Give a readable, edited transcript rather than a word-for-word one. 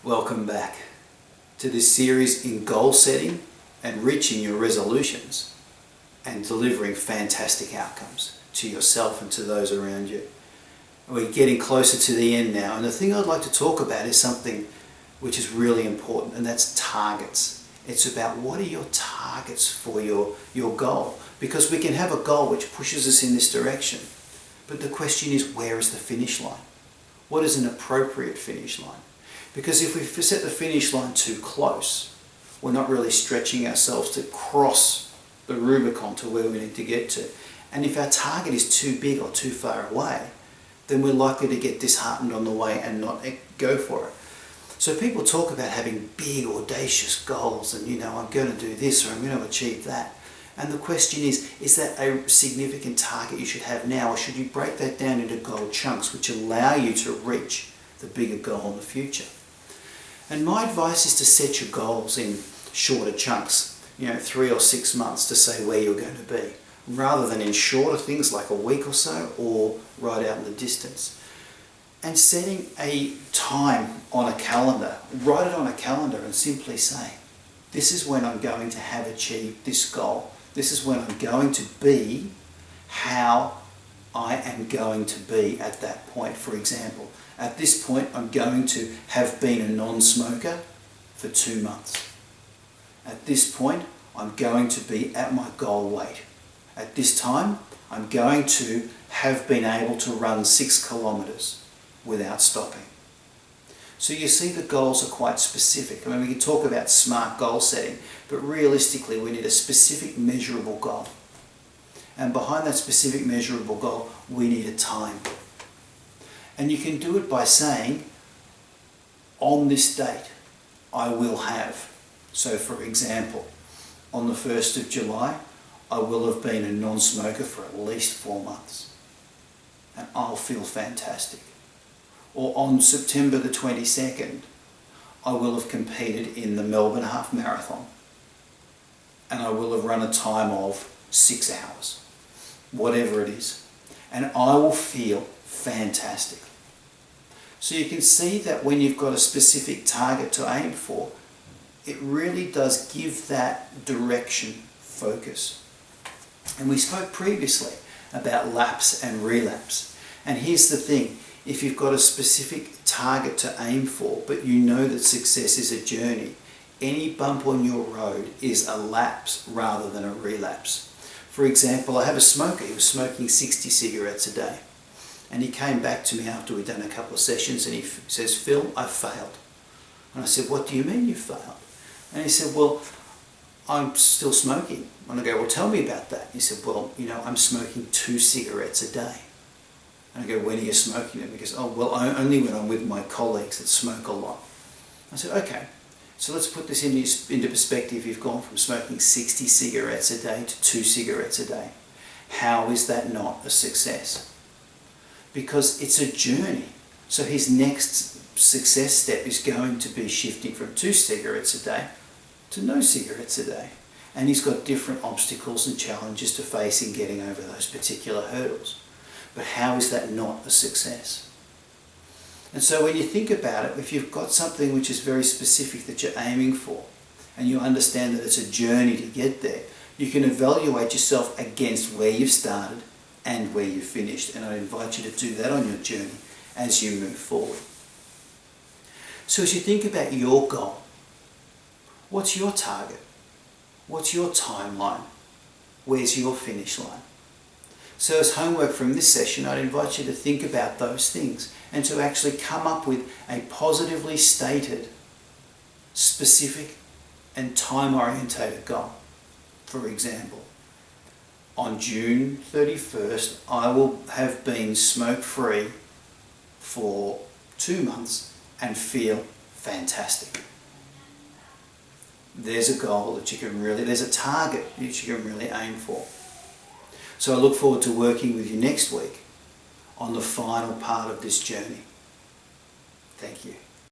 Welcome back to this series in goal setting and reaching your resolutions and delivering fantastic outcomes to yourself and to those around you. We're getting closer to the end now, and the thing I'd like to talk about is something which is really important, and that's targets. It's about what are your targets for your goal, because we can have a goal which pushes us in this direction, but the question is, where is the finish line? What is an appropriate finish line? Because if we set the finish line too close, we're not really stretching ourselves to cross the Rubicon to where we need to get to. And if our target is too big or too far away, then we're likely to get disheartened on the way and not go for it. So people talk about having big, audacious goals and, I'm going to do this or I'm going to achieve that. And the question is that a significant target you should have now, or should you break that down into goal chunks which allow you to reach the bigger goal in the future? And my advice is to set your goals in shorter chunks, 3 or 6 months to say where you're going to be, rather than in shorter things like a week or so, or right out in the distance. And setting a time on a calendar, write it on a calendar and simply say, this is when I'm going to have achieved this goal. This is when I'm going to be how I am going to be at that point. For example, at this point I'm going to have been a non-smoker for 2 months. At this point I'm going to be at my goal weight. At this time I'm going to have been able to run 6 kilometres without stopping. So you see, the goals are quite specific. We can talk about smart goal setting, but realistically we need a specific measurable goal. And behind that specific measurable goal, we need a time. And you can do it by saying, on this date, I will have. So for example, on the 1st of July, I will have been a non-smoker for at least 4 months. And I'll feel fantastic. Or on September the 22nd, I will have competed in the Melbourne Half Marathon. And I will have run a time of 6 hours. Whatever it is. And I will feel fantastic. So you can see that when you've got a specific target to aim for, it really does give that direction focus. And we spoke previously about lapse and relapse. And here's the thing, if you've got a specific target to aim for, but you know that success is a journey, any bump on your road is a lapse rather than a relapse. For example, I have a smoker, he was smoking 60 cigarettes a day. And he came back to me after we'd done a couple of sessions and he says, "Phil, I failed." And I said, "What do you mean you failed?" And he said, "Well, I'm still smoking." And I go, "Well, tell me about that." He said, "Well, I'm smoking 2 cigarettes a day." And I go, "When are you smoking them?" He goes, "Oh, well, only when I'm with my colleagues that smoke a lot." I said, "Okay, so let's put this into perspective. You've gone from smoking 60 cigarettes a day to 2 cigarettes a day. How is that not a success?" Because it's a journey. So his next success step is going to be shifting from 2 cigarettes a day to no cigarettes a day. And he's got different obstacles and challenges to face in getting over those particular hurdles. But how is that not a success? And so when you think about it, if you've got something which is very specific that you're aiming for, and you understand that it's a journey to get there, you can evaluate yourself against where you've started and where you've finished. And I invite you to do that on your journey as you move forward. So as you think about your goal, what's your target? What's your timeline? Where's your finish line? So as homework from this session, I'd invite you to think about those things and to actually come up with a positively stated, specific and time-orientated goal. For example, on June 31st, I will have been smoke-free for 2 months and feel fantastic. There's a goal that there's a target that you can really aim for. So I look forward to working with you next week on the final part of this journey. Thank you.